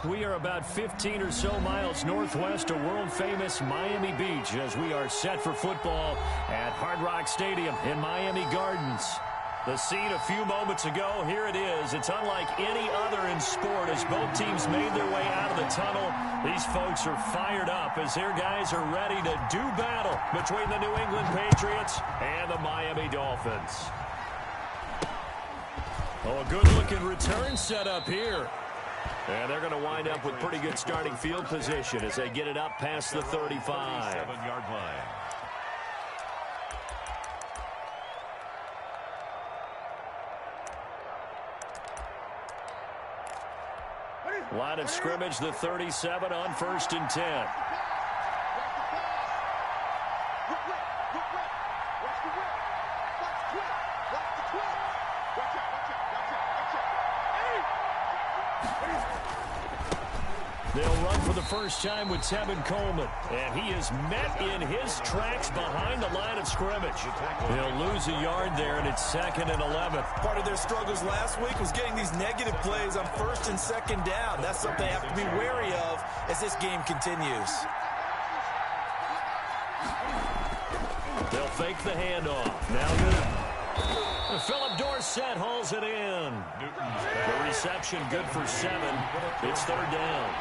We are about 15 or so miles northwest of world-famous Miami Beach as we are set for football at Hard Rock Stadium in Miami Gardens. The scene a few moments ago, here it is. It's unlike any other in sport as both teams made their way out of the tunnel. These folks are fired up as their guys are ready to do battle between the New England Patriots and the Miami Dolphins. Oh, a good-looking return set up here. And they're going to wind up with pretty good starting field position as they get it up past the 35. 37-yard line. Line of scrimmage, the 37 on 1st and 10. They'll run for the first time with Tevin Coleman. And he is met in his tracks behind the line of scrimmage. He'll lose a yard there, and it's 2nd and 11. Part of their struggles last week was getting these negative plays on 1st and 2nd down. That's something they have to be wary of as this game continues. They'll fake the handoff. Now good. Philip Dorsett hauls it in. The reception good for 7. It's 3rd down.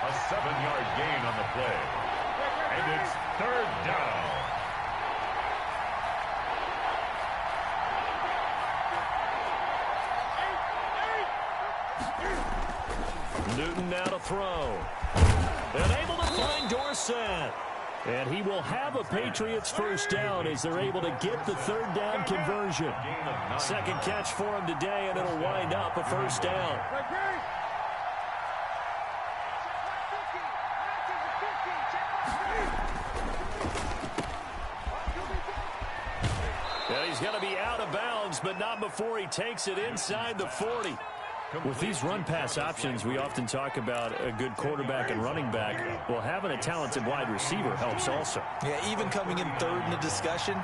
A 7-yard gain on the play. And it's 3rd down. Newton now to throw. And able to find Dorsett. And he will have a Patriots first down as they're able to get the 3rd down conversion. 2nd catch for him today, and it'll wind up a first down. And he's going to be out of bounds, but not before he takes it inside the 40. With these run-pass options, we often talk about a good quarterback and running back. Well, having a talented wide receiver helps also. Yeah, even coming in 3rd in the discussion,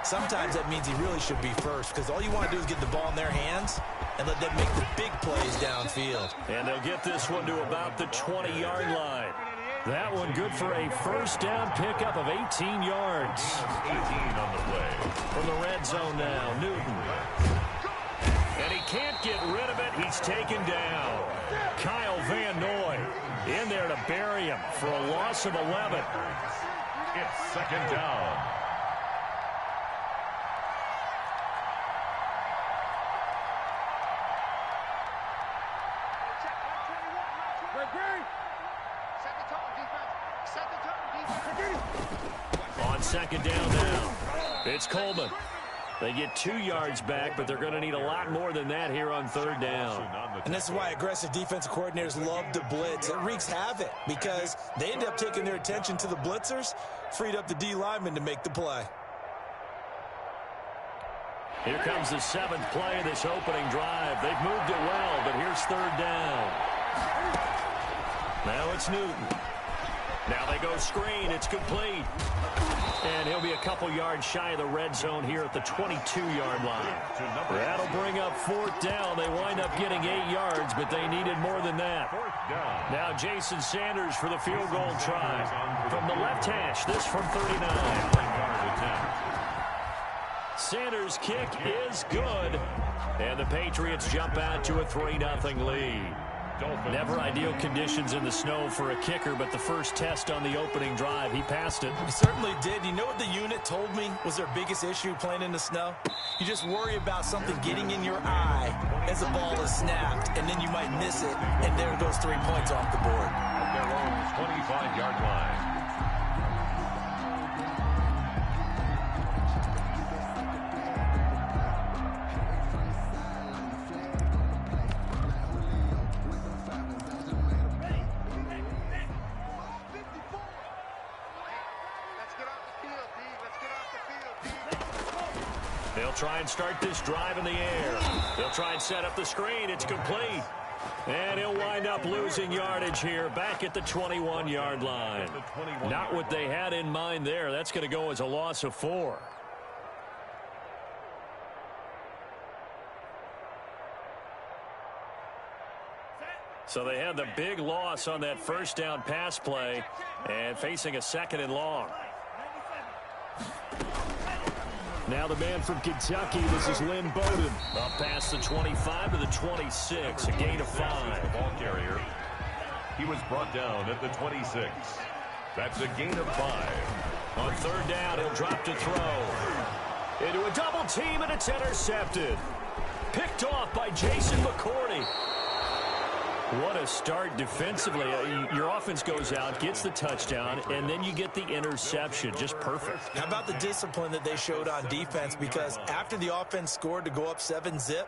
sometimes that means he really should be first because all you want to do is get the ball in their hands and let them make the big plays downfield. And they'll get this one to about the 20-yard line. That one good for a first down pickup of 18 yards. 18 on the play. From the red zone now, Newton. And he can't get rid of it. He's taken down. Kyle Van Noy in there to bury him for a loss of 11. It's 2nd down. On 2nd down now, it's Coleman. They get 2 yards back, but they're going to need a lot more than that here on 3rd down. And this is why aggressive defensive coordinators love to blitz. It wreaks havoc because they end up taking their attention to the blitzers, freed up the D lineman to make the play. Here comes the 7th play of this opening drive. They've moved it well, but here's 3rd down. Now it's Newton. Now they go screen. It's complete. And he'll be a couple yards shy of the red zone here at the 22-yard line. That'll bring up 4th down. They wind up getting 8 yards, but they needed more than that. Now Jason Sanders for the field goal try. From the left hash, this from 39. Sanders' kick is good. And the Patriots jump out to a 3-0 lead. Never ideal conditions in the snow for a kicker, but the first test on the opening drive, he passed it. He certainly did. You know what the unit told me was their biggest issue playing in the snow? You just worry about something getting in your eye as the ball is snapped, and then you might miss it, and there goes 3 points off the board. At their own 25-yard line. They'll try and start this drive in the air. They'll try and set up the screen. It's complete. And he'll wind up losing yardage here back at the 21-yard line. Not what they had in mind there. That's going to go as a loss of 4. So they had the big loss on that first down pass play and facing a 2nd and long. Now the man from Kentucky, this is Lynn Bowden. Up past the 25 to the 26, a gain of 5. Ball carrier. He was brought down at the 26. That's a gain of 5. On 3rd down, he'll drop to throw. Into a double team, and it's intercepted. Picked off by Jason McCourty. What a start defensively. Your offense goes out, gets the touchdown, and then you get the interception. Just perfect. How about the discipline that they showed on defense? Because after the offense scored to go up 7-zip,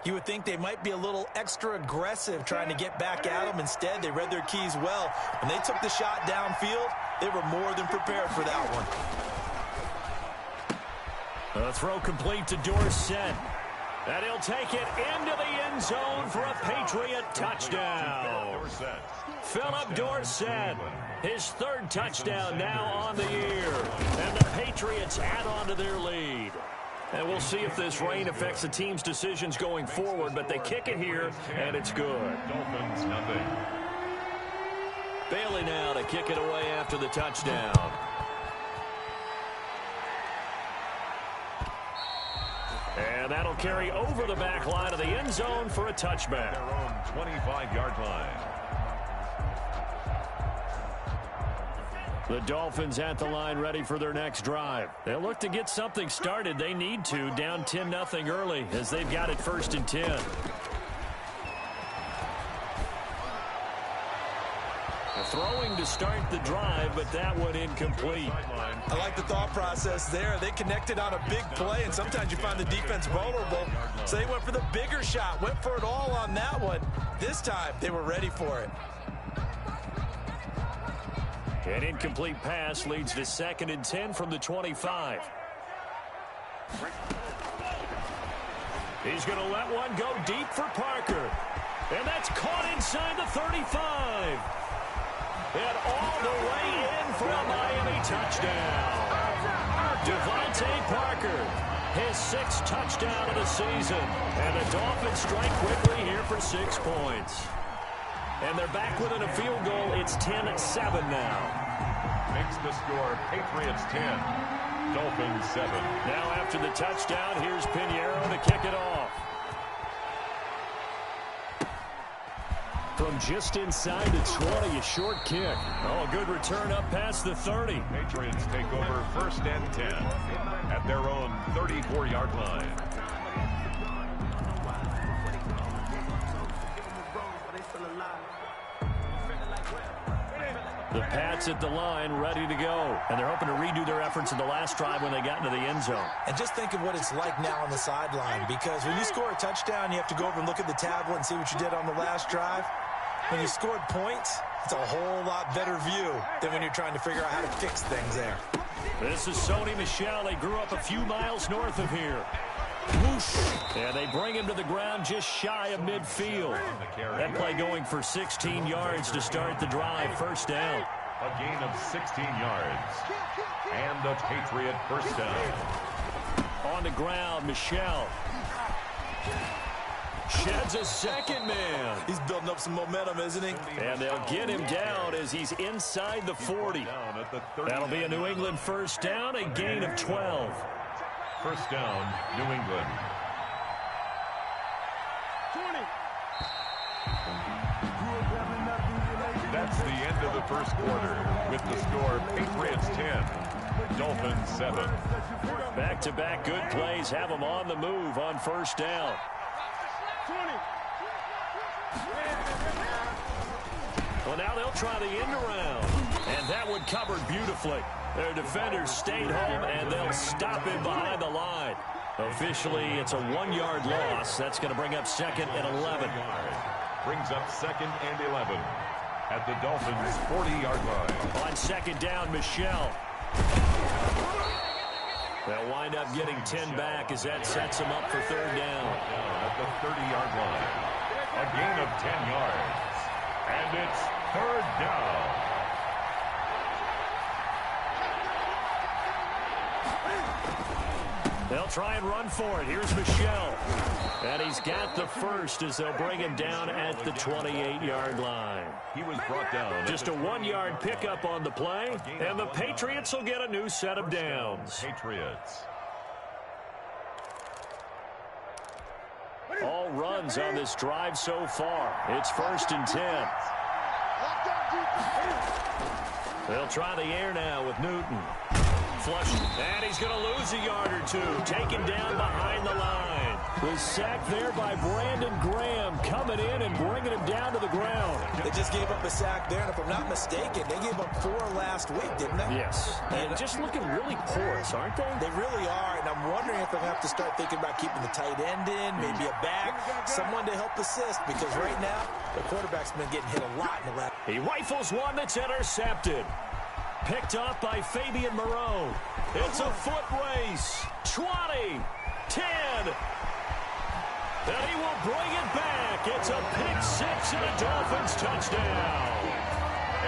you would think they might be a little extra aggressive trying to get back at them. Instead, they read their keys well. When they took the shot downfield, they were more than prepared for that one. A throw complete to Dorsett. And he'll take it into the end zone for a Patriot touchdown. Philip Dorsett, his 3rd touchdown now on the year. And the Patriots add on to their lead. And we'll see if this rain affects the team's decisions going forward, but they kick it here, and it's good. Dolphins, nothing. Bailey now to kick it away after the touchdown. And that'll carry over the back line of the end zone for a touchback. Their own 25-yard line. The Dolphins at the line ready for their next drive. They'll look to get something started. They need to, down 10-0 early as they've got it 1st and 10. Throwing to start the drive, but that one incomplete. I like the thought process there. They connected on a big play, and sometimes you find the defense vulnerable. So they went for the bigger shot, went for it all on that one. This time, they were ready for it. An incomplete pass leads to 2nd and 10 from the 25. He's going to let one go deep for Parker. And that's caught inside the 35. And all the way in for a Miami touchdown. Devontae Parker, his 6th touchdown of the season. And the Dolphins strike quickly here for 6 points. And they're back within a field goal. It's 10-7 now. Makes the score Patriots 10, Dolphins 7. Now after the touchdown, here's Pinheiro to kick it off. From just inside the 20, a short kick. Oh, a good return up past the 30. Patriots take over 1st and 10 at their own 34-yard line. The Pats at the line, ready to go. And they're hoping to redo their efforts in the last drive when they got into the end zone. And just think of what it's like now on the sideline, because when you score a touchdown, you have to go over and look at the tablet and see what you did on the last drive. When you scored points, it's a whole lot better view than when you're trying to figure out how to fix things there. This is Sony Michel. He grew up a few miles north of here. Whoosh. And they bring him to the ground just shy of midfield. That play going for 16 yards to start the drive. 1st down. A gain of 16 yards. And a Patriot 1st down. On the ground, Michel. Sheds a 2nd man. He's building up some momentum, isn't he? And they'll get him down as he's inside the 40. That'll be a New England 1st down, a gain of 12. 1st down, New England. 20. That's the end of the 1st quarter with the score Patriots 10, Dolphins 7. Back-to-back good plays have them on the move on 1st down. 20. Well, now they'll try the end around. And that one covered beautifully. Their defenders stayed home, and they'll stop him behind the line. Officially, it's a 1-yard loss. That's going to bring up 2nd and 11. Brings up 2nd and 11 at the Dolphins' 40-yard line. On 2nd down, Michel. They'll wind up getting 10 back as that sets them up for 3rd down. At the 30-yard line. A gain of 10 yards. And it's 3rd down. They'll try and run for it. Here's Michel. And he's got the first as they'll bring him down at the 28-yard line. He was brought down. Just a 1-yard pickup on the play, and the Patriots will get a new set of downs. Patriots. All runs on this drive so far. It's 1st and 10. They'll try the air now with Newton. Flush, and he's going to lose a yard or two. Taken down behind the line. Was sacked there by Brandon Graham, coming in and bringing him down to the ground. They just gave up a sack there, and if I'm not mistaken, they gave up 4 last week, didn't they? Yes. And just looking really porous, aren't they? They really are, and I'm wondering if they'll have to start thinking about keeping the tight end in, maybe a back, someone to help assist, because right now, the quarterback's been getting hit a lot in the last. He rifles one that's intercepted. Picked off by Fabian Moreau. It's a foot race. 20, 10. And he will bring it back. It's a pick 6 and a Dolphins touchdown.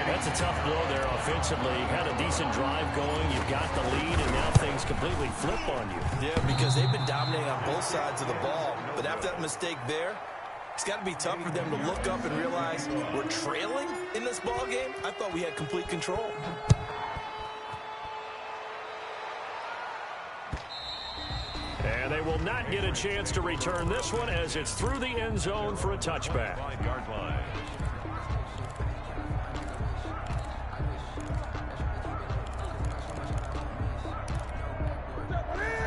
That's a tough blow there offensively. Had a decent drive going. You've got the lead, and now things completely flip on you. Yeah, because they've been dominating on both sides of the ball. But after that mistake there, it's got to be tough for them to look up and realize we're trailing in this ball game. I thought we had complete control. And they will not get a chance to return this one as it's through the end zone for a touchback. 5-yard line.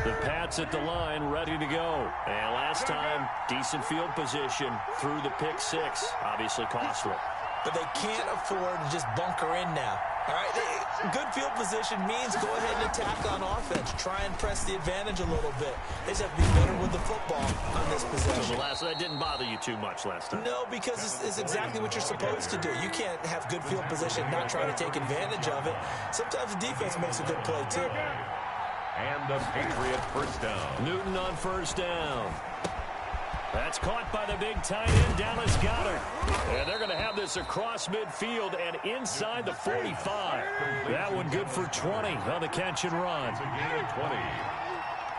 The Pats at the line, ready to go. And last time, decent field position through the pick 6. Obviously costly. But they can't afford to just bunker in now. All right, good field position means go ahead and attack on offense. Try and press the advantage a little bit. They just have to be better with the football on this possession. So that didn't bother you too much last time? No, because it's exactly what you're supposed to do. You can't have good field position and not try to take advantage of it. Sometimes the defense makes a good play, too. And the Patriot first down. Newton on first down. That's caught by the big tight end, Dallas Goedert. And they're going to have this across midfield and inside the 45. That one good for 20 on the catch and run. It's a gain of 20.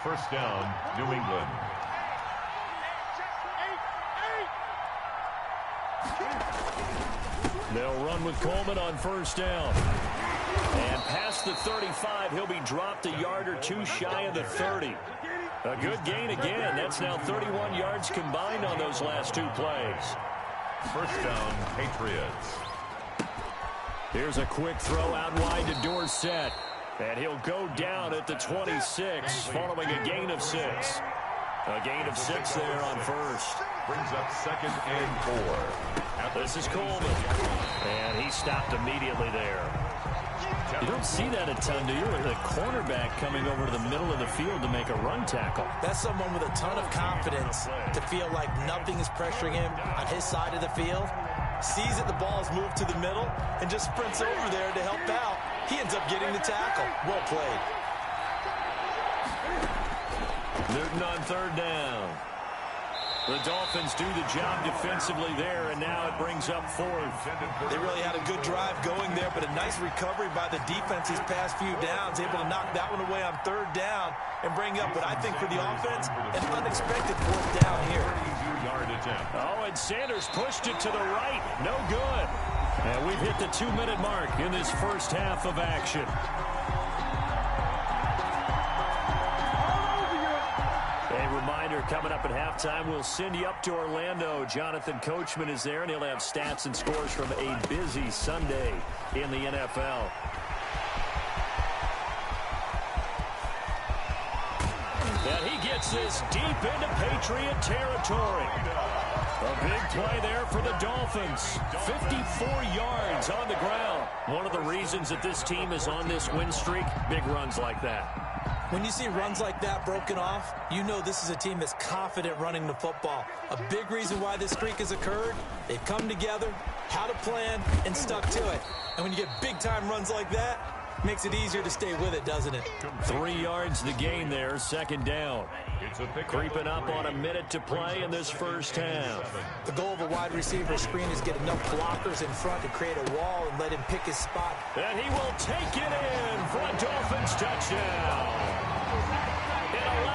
First down, New England. They'll run with Coleman on first down. And past the 35, he'll be dropped a yard or two shy of the 30. A good gain again. That's now 31 yards combined on those last 2 plays. First down, Patriots. Here's a quick throw out wide to Dorsett. And he'll go down at the 26 following a gain of 6. A gain of 6 there on first. Brings up 2nd and 4. This is Coleman. And he stopped immediately there. You don't see that a ton, do you? With a cornerback coming over to the middle of the field to make a run tackle. That's someone with a ton of confidence to feel like nothing is pressuring him on his side of the field. Sees that the ball is moved to the middle and just sprints over there to help out. He ends up getting the tackle. Well played. Newton on third down. The Dolphins do the job defensively there, and now it brings up 4th. They really had a good drive going there, but a nice recovery by the defense these past few downs, able to knock that one away on 3rd down and bring up what I think for the offense, an unexpected 4th down here. 32-yard attempt. Oh, and Sanders pushed it to the right. No good. And we've hit the 2-minute mark in this first half of action. Coming up at halftime, we'll send you up to Orlando. Jonathan Coachman is there, and he'll have stats and scores from a busy Sunday in the NFL. And he gets this deep into Patriot territory. A big play there for the Dolphins. 54 yards on the ground. One of the reasons that this team is on this win streak, big runs like that. When you see runs like that broken off, you know this is a team that's confident running the football. A big reason why this streak has occurred, they've come together, had a plan, and stuck to it. And when you get big-time runs like that, it makes it easier to stay with it, doesn't it? 3 yards the gain there, 2nd down. Creeping up on a minute to play in this first half. The goal of a wide receiver screen is get enough blockers in front to create a wall and let him pick his spot. And he will take it in for a Dolphins touchdown.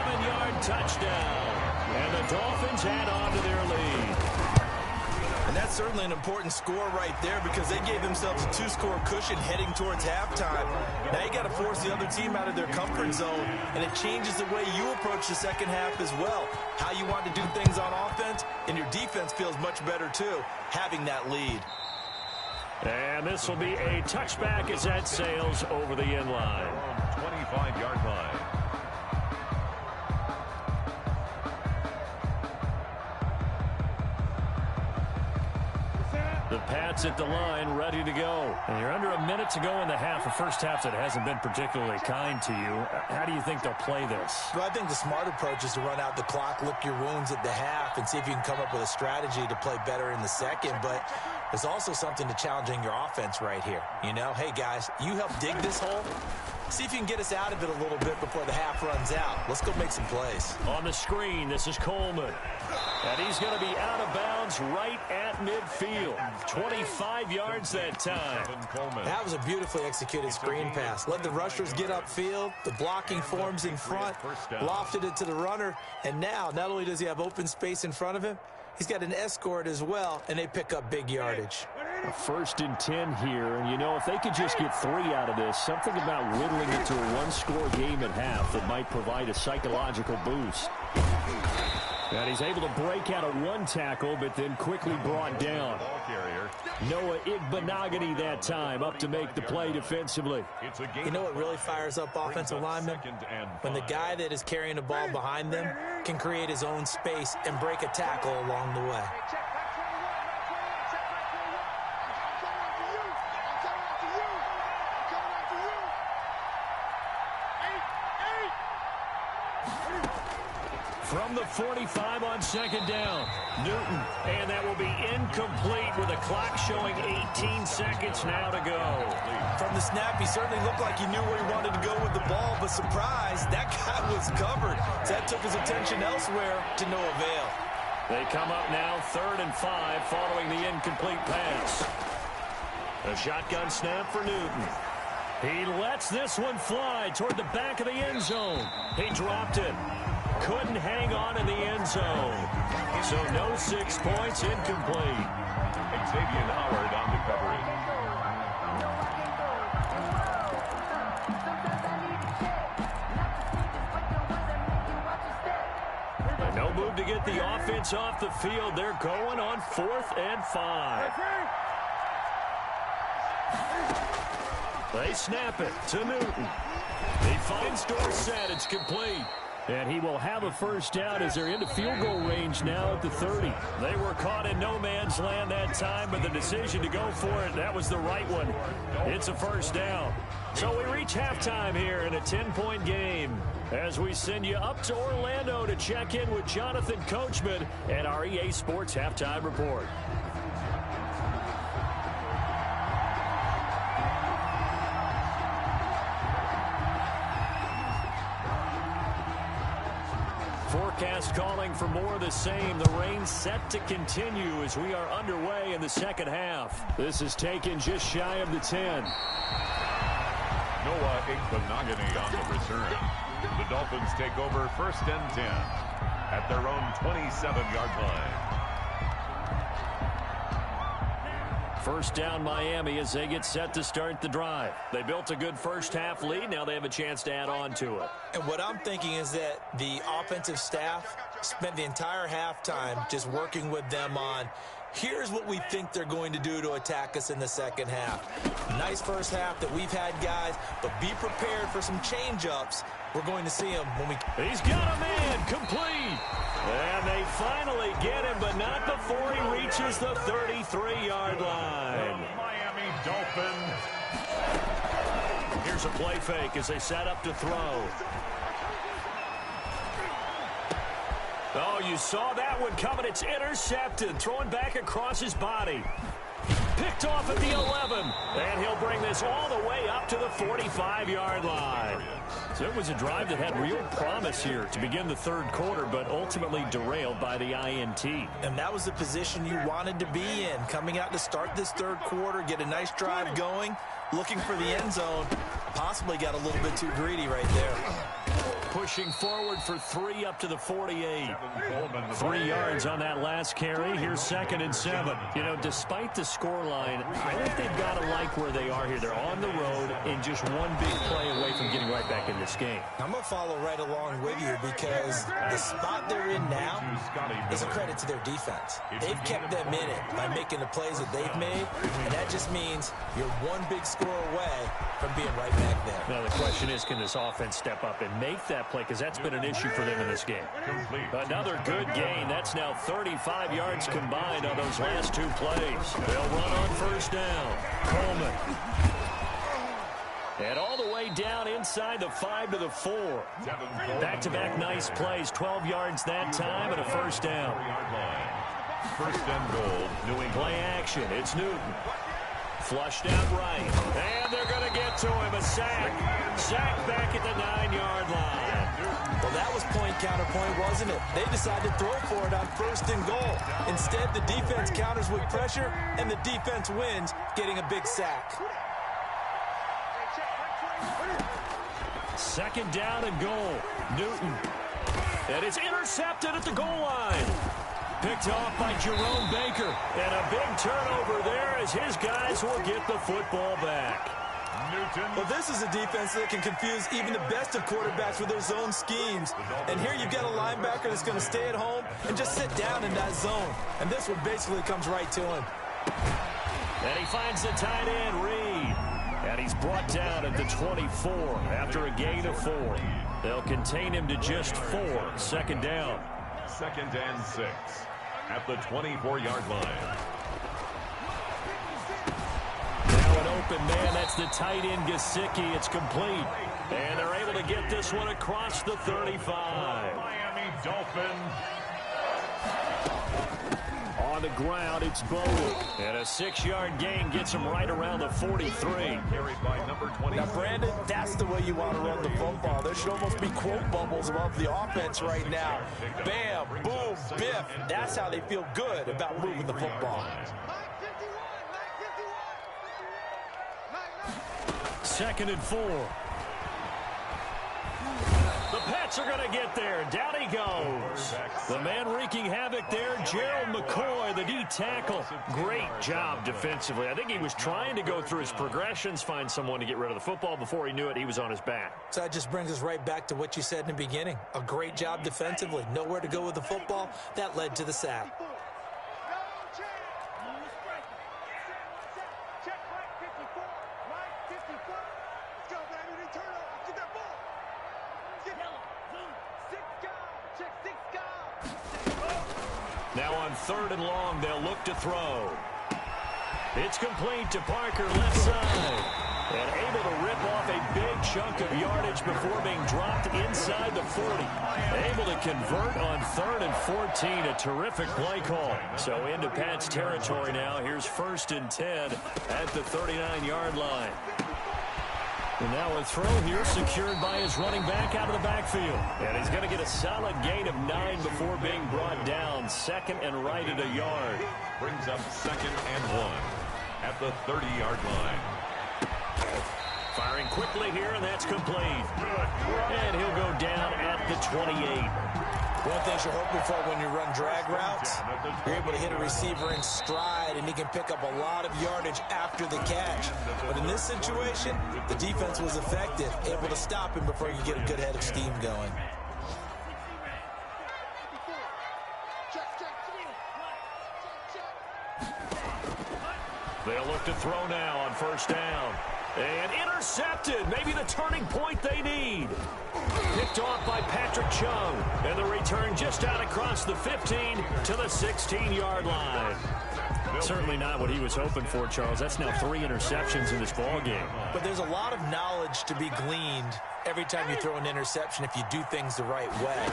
An touchdown. And the Dolphins add on to their lead. And that's certainly an important score right there because they gave themselves a 2-score cushion heading towards halftime. Now you got to force the other team out of their comfort zone, and it changes the way you approach the second half as well. How you want to do things on offense, and your defense feels much better too, having that lead. And this will be a touchback as that sails over the end line. 25-yard line. The Pats at the line, ready to go. And you're under a minute to go in the half, a first half that hasn't been particularly kind to you. How do you think they'll play this? Well, I think the smart approach is to run out the clock, lick your wounds at the half, and see if you can come up with a strategy to play better in the second. But there's also something to challenging your offense right here. You know, hey, guys, you help dig this hole. See if you can get us out of it a little bit before the half runs out. Let's go make some plays. On the screen, this is Coleman. And he's going to be out of bounds right at midfield. 25 yards that time. That was a beautifully executed screen pass. Let the rushers get upfield. The blocking forms in front. Lofted it to the runner. And now, not only does he have open space in front of him, he's got an escort as well, and they pick up big yardage. A 1st and 10 here, and you know, if they could just get 3 out of this, something about whittling it to a 1-score game at half that might provide a psychological boost. And he's able to break out of 1 tackle, but then quickly brought down. Noah Igbenogany that time up to make the play defensively. You know what really fires up offensive linemen? When the guy that is carrying the ball behind them can create his own space and break a tackle along the way. From the 45 on 2nd down, Newton, and that will be incomplete with the clock showing 18 seconds now to go. From the snap, he certainly looked like he knew where he wanted to go with the ball, but surprise, that guy was covered. So that took his attention elsewhere to no avail. They come up now 3rd and 5 following the incomplete pass. A shotgun snap for Newton. He lets this one fly toward the back of the end zone. He dropped it. Couldn't hang on in the end zone. So no 6 points, incomplete. Xavier Howard on the coverage. No move to get the offense off the field. They're going on 4th and 5. They snap it to Newton. He finds Dorsett. It's complete. And he will have a first down as they're into field goal range now at the 30. They were caught in no man's land that time, but the decision to go for it, that was the right one. It's a first down. So we reach halftime here in a 10-point game as we send you up to Orlando to check in with Jonathan Coachman and our EA Sports Halftime Report. Forecast calling for more of the same. The rain set to continue as we are underway in the second half. This is taken just shy of the 10. Noah Igbenogany on the return. The Dolphins take over 1st and 10 at their own 27-yard line. First down Miami as they get set to start the drive. They built a good first half lead. Now they have a chance to add on to it. And what I'm thinking is that the offensive staff spent the entire halftime just working with them on, here's what we think they're going to do to attack us in the second half. Nice first half that we've had, guys, but be prepared for some change-ups. We're going to see him when we... He's got a man, complete. And they finally get him, but not before he reaches the 33-yard line. Miami Dolphins. Here's a play fake as they set up to throw. Oh, you saw that one coming. It's intercepted. Throwing back across his body. Picked off at the 11. And he'll bring this all the way up to the 45-yard line. So it was a drive that had real promise here to begin the third quarter, but ultimately derailed by the INT. And that was the position you wanted to be in. Coming out to start this third quarter, get a nice drive going, looking for the end zone. Possibly got a little bit too greedy right there. pushing forward for 3 up to the 48. 3 yards on that last carry. Here's 2nd and 7. You know, despite the scoreline, I think they've got to like where they are here. They're on the road and just one big play away from getting right back in this game. I'm going to follow right along with you because the spot they're in now is a credit to their defense. They've kept them in it by making the plays that they've made, and that just means you're one big score away from being right back there. Now, the question is, can this offense step up and make that play? Because that's been an issue for them in this game. Another good gain. That's now 35 yards combined on those last 2 plays. They'll run on 1st down. Coleman. And all the way down inside the 5 to the 4. Back-to-back nice plays. 12 yards that time and a 1st down. 1st and goal. New England. Play action. It's Newton. Flushed out right. And they're going to get to him. A sack. Sack back at the 9-yard line. Well, that was point counterpoint, wasn't it? They decided to throw for it on 1st and goal. Instead, the defense counters with pressure, and the defense wins, getting a big sack. 2nd down and goal. Newton. And it's intercepted at the goal line. Picked off by Jerome Baker. And a big turnover there as his guys will get the football back. Newton. Well, this is a defense that can confuse even the best of quarterbacks with their zone schemes. And here you've got a linebacker that's going to stay at home and just sit down in that zone. And this one basically comes right to him. And he finds the tight end, Reed. And he's brought down at the 24 after a gain of 4. They'll contain him to just 4. 2nd down. 2nd and 6 at the 24-yard line. Now an open man. That's the tight end, Gesicki. It's complete. And they're able to get this one across the 35. Miami Dolphins. On the ground, it's Bowden. And a 6-yard gain gets him right around the 43. Carried by number 20. Now, Brandon, that's the way you want to run the football. There should almost be quote bubbles above the offense right now. Bam, boom, biff. That's how they feel good about moving the football. 2nd and 4. The Pats are going to get there. Down he goes. The man wreaking havoc there, Gerald McCoy, the D tackle. Great job defensively. I think he was trying to go through his progressions, find someone to get rid of the football. Before he knew it, he was on his back. So that just brings us right back to what you said in the beginning. A great job defensively. Nowhere to go with the football. That led to the sack. Now on 3rd and long, they'll look to throw. It's complete to Parker, left side. And able to rip off a big chunk of yardage before being dropped inside the 40. Able to convert on 3rd and 14. A terrific play call. So into Pat's territory now. Here's 1st and 10 at the 39-yard line. And now a throw here secured by his running back out of the backfield. And he's going to get a solid gain of 9 before being brought down. 2nd and right at a yard. Brings up 2nd and 1 at the 30-yard line. Firing quickly here, and that's complete. And he'll go down at the 28. One thing you're hoping for when you run drag routes, you're able to hit a receiver in stride, and he can pick up a lot of yardage after the catch. But in this situation, the defense was effective, able to stop him before you get a good head of steam going. They'll look to throw now on 1st down. And intercepted. Maybe the turning point they need. Picked off by Patrick Chung. And the return just out across the 15 to the 16-yard line. Certainly not what he was hoping for, Charles. That's now 3 interceptions in this ball game. But there's a lot of knowledge to be gleaned every time you throw an interception if you do things the right way.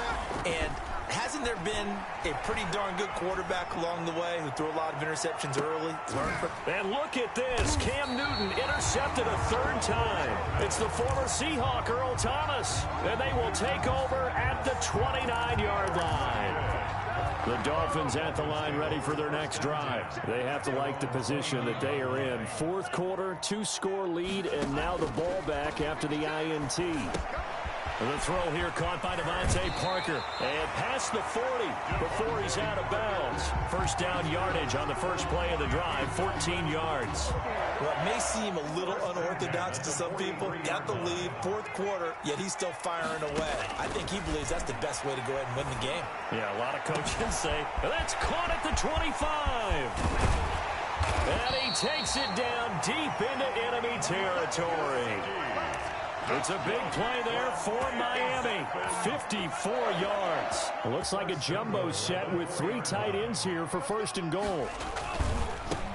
And hasn't there been a pretty darn good quarterback along the way who threw a lot of interceptions early? And look at this. Cam Newton intercepted a 3rd time. It's the former Seahawk, Earl Thomas. And they will take over at the 29-yard line. The Dolphins at the line ready for their next drive. They have to like the position that they are in. 4th quarter, 2-score lead, and now the ball back after the INT. The throw here caught by Devontae Parker. And past the 40 before he's out of bounds. First down yardage on the first play of the drive, 14 yards. Well, it may seem a little unorthodox to some people. Got the lead, fourth quarter, yet he's still firing away. I think he believes that's the best way to go ahead and win the game. Yeah, a lot of coaches say, that's caught at the 25. And he takes it down deep into enemy territory. It's a big play there for Miami. 54 yards. Looks like a jumbo set with 3 tight ends here for first and goal.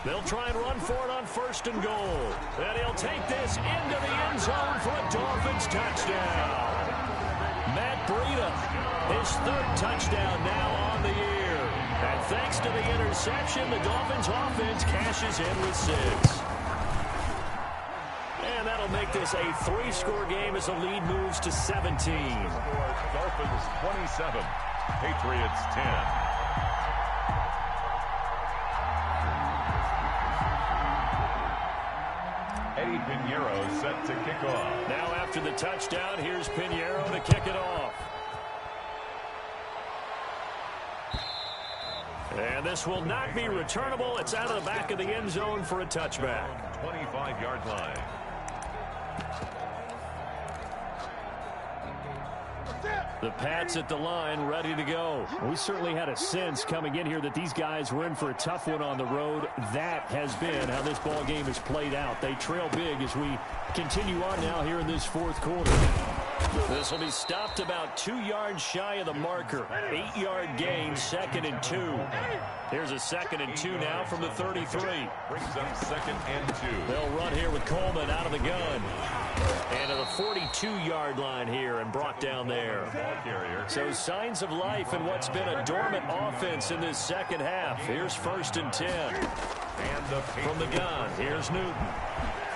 They'll try and run for it on first and goal. And he'll take this into the end zone for a Dolphins touchdown. Matt Breida, his 3rd touchdown now on the year. And thanks to the interception, the Dolphins offense cashes in with 6. And that'll make this a 3-score game as the lead moves to 17. Dolphins 27, Patriots 10. Eddie Pinheiro set to kick off. Now after the touchdown, here's Pinheiro to kick it off. And this will not be returnable. It's out of the back of the end zone for a touchback. 25-yard line. The Pats at the line, ready to go. We certainly had a sense coming in here that these guys were in for a tough one on the road. That has been how this ball game has played out. They trail big as we continue on now here in this fourth quarter. This will be stopped about 2 yards shy of the marker. 8-yard gain, 2nd and 2. Here's a 2nd and 2 now from the 33. Brings up 2nd and 2. They'll run here with Coleman out of the gun. And to the 42-yard line here and brought down there. So signs of life in what's been a dormant offense in this second half. Here's 1st and 10. And from the gun, here's Newton.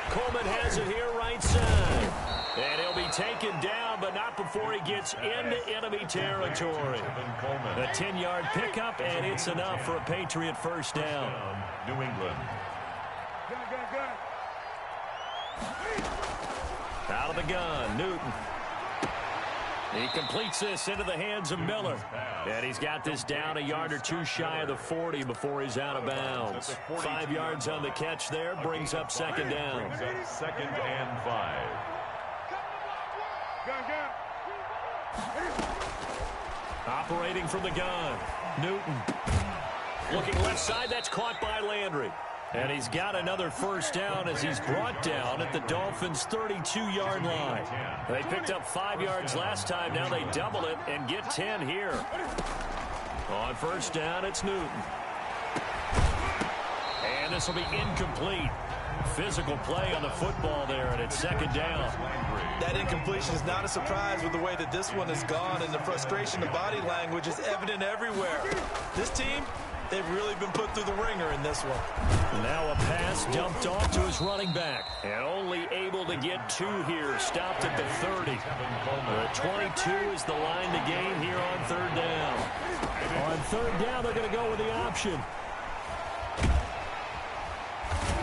Coleman has it here right side. And he'll be taken down, but not before he gets into enemy territory. A 10-yard pickup, and it's enough for a Patriot first down. New England. Out of the gun, Newton. He completes this into the hands of Miller. And he's got this down a yard or 2 shy of the 40 before he's out of bounds. 5 yards on the catch there, brings up 2nd down. 2nd and 5. Operating from the gun, Newton. Looking left side, that's caught by Landry. And he's got another first down as he's brought down at the Dolphins' 32-yard line. They picked up 5 yards last time. Now they double it and get 10 here. On first down, it's Newton. And this will be incomplete. Physical play on the football there, and it's 2nd down. That incompletion is not a surprise with the way that this one has gone, and the frustration, the body language is evident everywhere. This team, they've really been put through the ringer in this one. Now a pass dumped off to his running back. And only able to get 2 here. Stopped at the 30. The 22 is the line to gain here on 3rd down. On 3rd down, they're going to go with the option.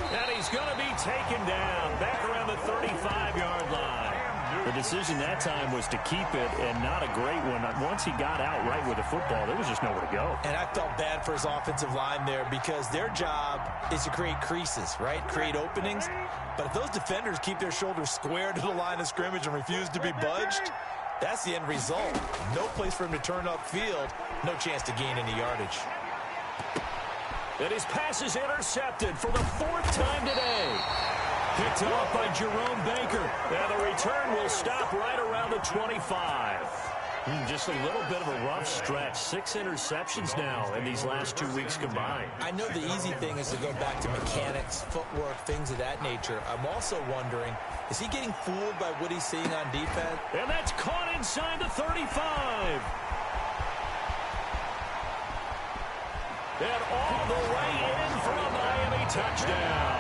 And he's going to be taken down back around the 35-yard line. The decision that time was to keep it, and not a great one. Once he got out right with the football, there was just nowhere to go. And I felt bad for his offensive line there because their job is to create creases, right? Create openings. But if those defenders keep their shoulders square to the line of scrimmage and refuse to be budged, that's the end result. No place for him to turn upfield. No chance to gain any yardage. And his pass is intercepted for the 4th time today. Picked off by Jerome Baker. And the return will stop right around the 25. Just a little bit of a rough stretch. 6 interceptions now in these last 2 weeks combined. I know the easy thing is to go back to mechanics, footwork, things of that nature. I'm also wondering, is he getting fooled by what he's seeing on defense? And that's caught inside the 35. And all the way in for a Miami touchdown.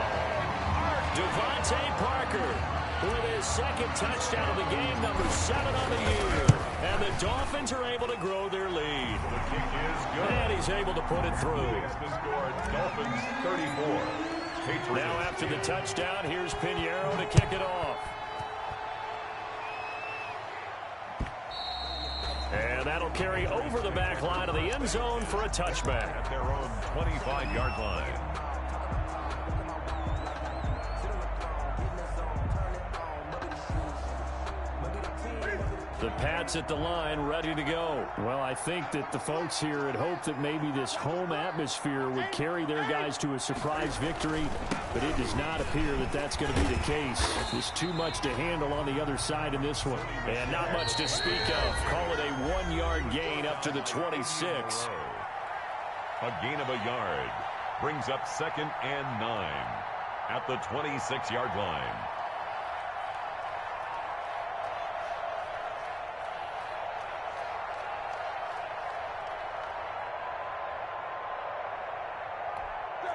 Devontae Parker with his 2nd touchdown of the game, number 7 on the year. And the Dolphins are able to grow their lead. The kick is good. And he's able to put it through. The score, Dolphins 34. Patriots. Now after the touchdown, here's Pinheiro to kick it off. He'll carry over the back line of the end zone for a touchback. At their own 25-yard line. The Pats at the line, ready to go. Well, I think that the folks here had hoped that maybe this home atmosphere would carry their guys to a surprise victory, but it does not appear that that's going to be the case. There's too much to handle on the other side in this one. And not much to speak of. Call it a 1-yard gain up to the 26. A gain of a yard brings up 2nd and 9 at the 26-yard line.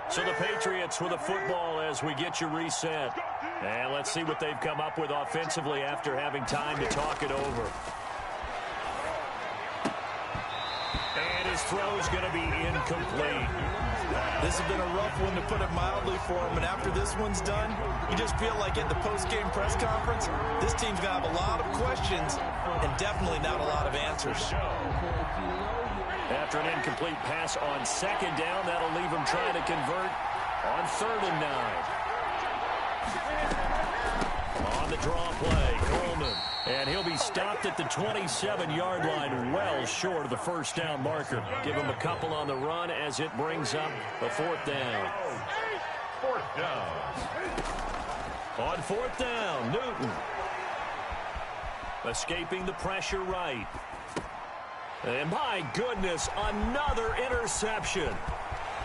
So the Patriots with a football as we get you reset. And let's see what they've come up with offensively after having time to talk it over. And his throw's going to be incomplete. This has been a rough one, to put it mildly, for him. And after this one's done, you just feel like at the post-game press conference, this team's going to have a lot of questions and definitely not a lot of answers. After an incomplete pass on 2nd down, that'll leave him trying to convert on 3rd and 9. On the draw play, Coleman. And he'll be stopped at the 27-yard line, well short of the first down marker. Give him a couple on the run as it brings up the 4th down. 4th down. On 4th down, Newton. Escaping the pressure right. And my goodness, another interception.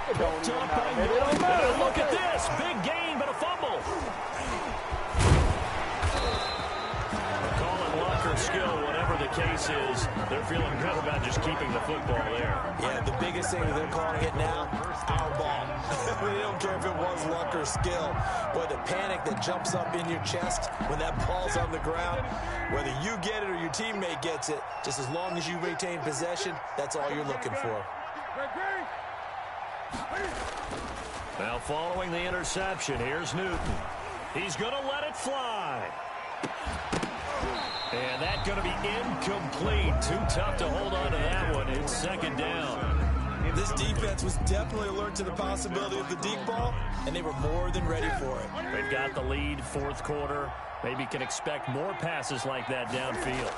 Picked up by Newton. And look at this. Big gain, but a fumble. Call it luck or skill, whatever the case is. They're feeling good about just keeping the football there. Yeah, the biggest thing that they're calling it now, our ball. They don't care if it was luck or skill. Boy, the panic that jumps up in your chest when that ball's on the ground, whether you get it or your teammate gets it, just as long as you maintain possession, that's all you're looking for. Now following the interception, here's Newton. He's going to let it fly. And that's going to be incomplete. Too tough to hold on to that one. It's 2nd down. This defense was definitely alert to the possibility of the deep ball, and they were more than ready for it. They've got the lead, 4th quarter. Maybe can expect more passes like that downfield.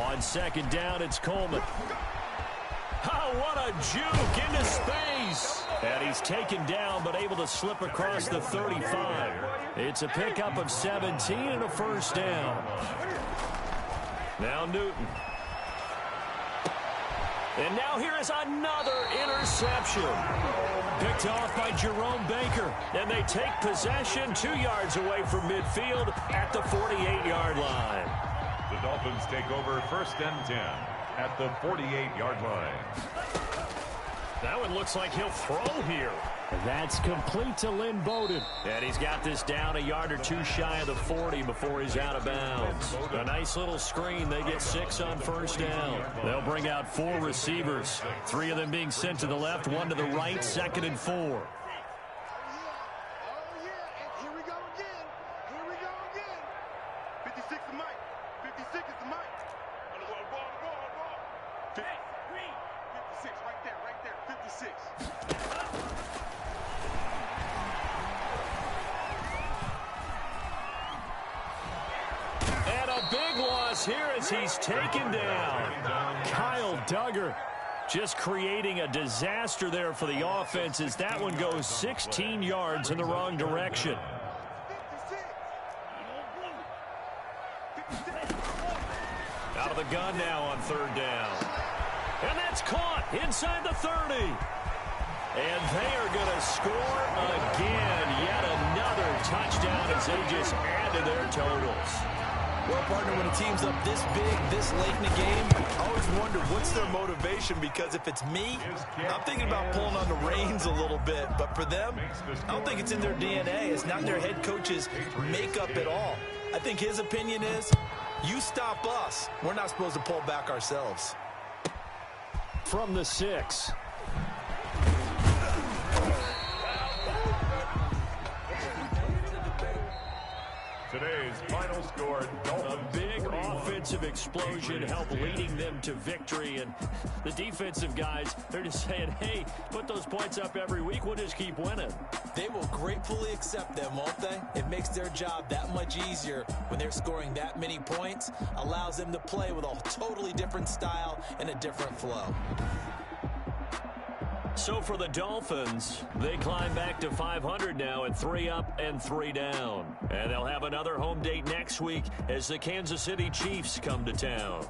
On 2nd down, it's Coleman. Oh, what a juke into space. And he's taken down, but able to slip across the 35. It's a pickup of 17 and a first down. Now Newton. And now here is another interception. Picked off by Jerome Baker. And they take possession 2 yards away from midfield at the 48-yard line. The Dolphins take over 1st and 10 at the 48-yard line. That one looks like he'll throw here. That's complete to Lynn Bowden. And he's got this down a yard or two shy of the 40 before he's out of bounds. A nice little screen. They get 6 on first down. They'll bring out 4 receivers. 3 of them being sent to the left, 1 to the right, 2nd and 4. Here as he's taken down. Kyle Duggar just creating a disaster there for the offense as that one goes 16 yards in the wrong direction. Out of the gun now on 3rd down. And that's caught inside the 30. And they are going to score again. Yet another touchdown as they just added their totals. Well, partner, when a team's up this big, this late in the game, I always wonder what's their motivation, because if it's me, I'm thinking about pulling on the reins a little bit. But for them, I don't think it's in their DNA. It's not in their head coach's makeup at all. I think his opinion is, you stop us, we're not supposed to pull back ourselves. From the 6. Today's final score, Dolphins a big offensive explosion help leading them to victory. And the defensive guys, they're just saying, hey, put those points up every week. We'll just keep winning. They will gratefully accept them, won't they? It makes their job that much easier when they're scoring that many points. Allows them to play with a totally different style and a different flow. So for the Dolphins, they climb back to 500 now at 3 up and 3 down. And they'll have another home date next week as the Kansas City Chiefs come to town.